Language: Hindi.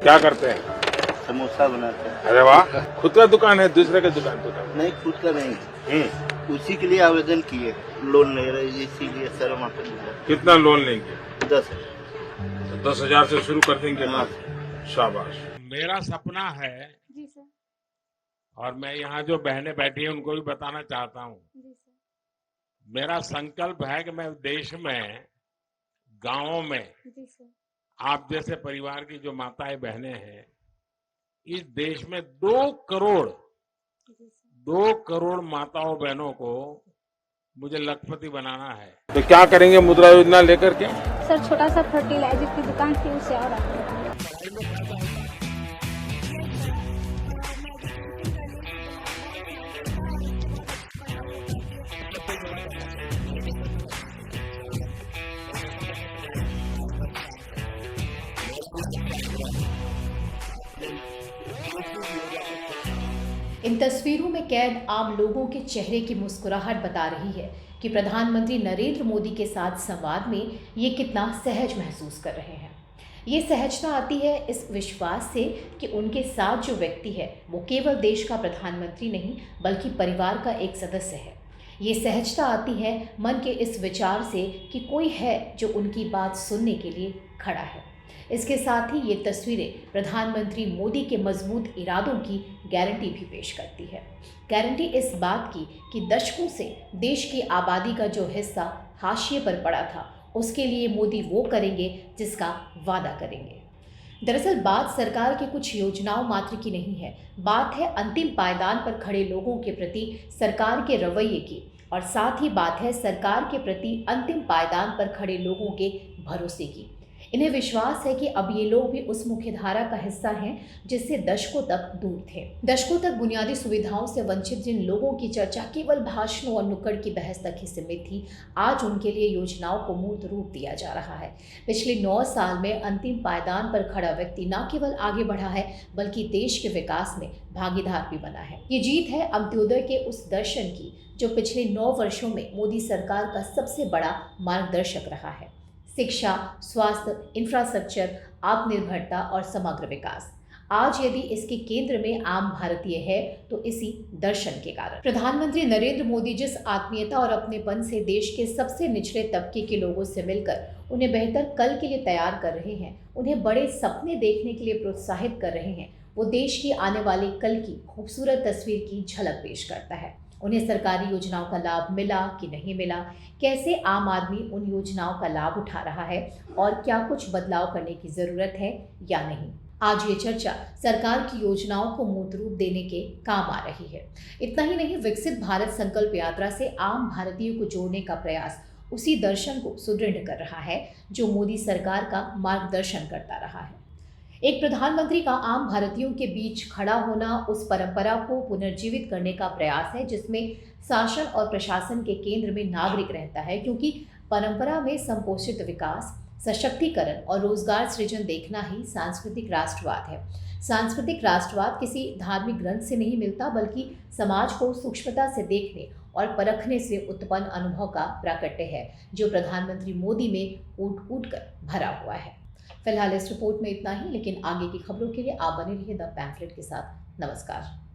क्या करते हैं? समोसा बनाते हैं। अरे वाह, खुद का दुकान है दूसरे का दुकान पे काम? नहीं, खुद का नहीं। उसी के लिए आवेदन किए, लोन ले रहे, इसीलिए सर वहाँ पे मिला। कितना लोन लेंगे? 10,000। तो 10,000 से शुरू कर देंगे हाँ। काम। शाबाश। मेरा सपना है, जी सर। और मैं यहाँ जो बहनें बैठी हैं उनको भी बताना चाहता हूँ, जी सर। मेरा संकल्प है कि मैं देश में, गांवों में जी सर। आप जैसे परिवार की जो माताएं बहनें हैं, इस देश में 2 करोड़ जी सर। 2 करोड़ माताओं बहनों को मुझे लखपति बनाना है। तो क्या करेंगे मुद्रा योजना लेकर के? सर छोटा सा फर्टिलाइजर की दुकान थी, उसे और आगे इन तस्वीरों में कैद आम लोगों के चेहरे की मुस्कुराहट बता रही है कि प्रधानमंत्री नरेंद्र मोदी के साथ संवाद में ये कितना सहज महसूस कर रहे हैं। ये सहजता आती है इस विश्वास से कि उनके साथ जो व्यक्ति है वो केवल देश का प्रधानमंत्री नहीं बल्कि परिवार का एक सदस्य है। ये सहजता आती है मन के इस विचार से कि कोई है जो उनकी बात सुनने के लिए खड़ा है। इसके साथ ही ये तस्वीरें प्रधानमंत्री मोदी के मजबूत इरादों की गारंटी भी पेश करती है। गारंटी इस बात की कि दशकों से देश की आबादी का जो हिस्सा हाशिए पर पड़ा था, उसके लिए मोदी वो करेंगे जिसका वादा करेंगे। दरअसल बात सरकार की कुछ योजनाओं मात्र की नहीं है, बात है अंतिम पायदान पर खड़े लोगों के प्रति सरकार के रवैये की, और साथ ही बात है सरकार के प्रति अंतिम पायदान पर खड़े लोगों के भरोसे की। इन्हें विश्वास है कि अब ये लोग भी उस मुख्यधारा का हिस्सा हैं जिससे दशकों तक दूर थे। दशकों तक बुनियादी सुविधाओं से वंचित जिन लोगों की चर्चा केवल भाषणों और नुक्कड़ की बहस तक ही सीमित थी, आज उनके लिए योजनाओं को मूर्त रूप दिया जा रहा है। पिछले 9 साल में अंतिम पायदान पर खड़ा व्यक्ति न केवल आगे बढ़ा है बल्कि देश के विकास में भागीदार भी बना है। ये जीत है अंत्योदय के उस दर्शन की जो पिछले 9 वर्षों में मोदी सरकार का सबसे बड़ा मार्गदर्शक रहा है। शिक्षा, स्वास्थ्य, इंफ्रास्ट्रक्चर, आत्मनिर्भरता और समग्र विकास। आज यदि इसके केंद्र में आम भारतीय है तो इसी दर्शन के कारण। प्रधानमंत्री नरेंद्र मोदी जिस आत्मीयता और अपनेपन से देश के सबसे निचले तबके के लोगों से मिलकर उन्हें बेहतर कल के लिए तैयार कर रहे हैं, उन्हें बड़े सपने देखने के लिए प्रोत्साहित कर रहे हैं, वो देश की आने वाले कल की खूबसूरत तस्वीर की झलक पेश करता है। उन्हें सरकारी योजनाओं का लाभ मिला कि नहीं मिला, कैसे आम आदमी उन योजनाओं का लाभ उठा रहा है और क्या कुछ बदलाव करने की ज़रूरत है या नहीं, आज ये चर्चा सरकार की योजनाओं को मूर्त रूप देने के काम आ रही है। इतना ही नहीं, विकसित भारत संकल्प यात्रा से आम भारतीयों को जोड़ने का प्रयास उसी दर्शन को सुदृढ़ कर रहा है जो मोदी सरकार का मार्गदर्शन करता रहा है। एक प्रधानमंत्री का आम भारतीयों के बीच खड़ा होना उस परंपरा को पुनर्जीवित करने का प्रयास है जिसमें शासन और प्रशासन के केंद्र में नागरिक रहता है, क्योंकि परंपरा में संपोषित विकास, सशक्तिकरण और रोजगार सृजन देखना ही सांस्कृतिक राष्ट्रवाद है। सांस्कृतिक राष्ट्रवाद किसी धार्मिक ग्रंथ से नहीं मिलता बल्कि समाज को सूक्ष्मता से देखने और परखने से उत्पन्न अनुभव का प्राकट्य है जो प्रधानमंत्री मोदी में कूट कूट कर भरा हुआ है। फिलहाल इस रिपोर्ट में इतना ही, लेकिन आगे की खबरों के लिए आप बने रहिए द पैम्फलेट के साथ। नमस्कार।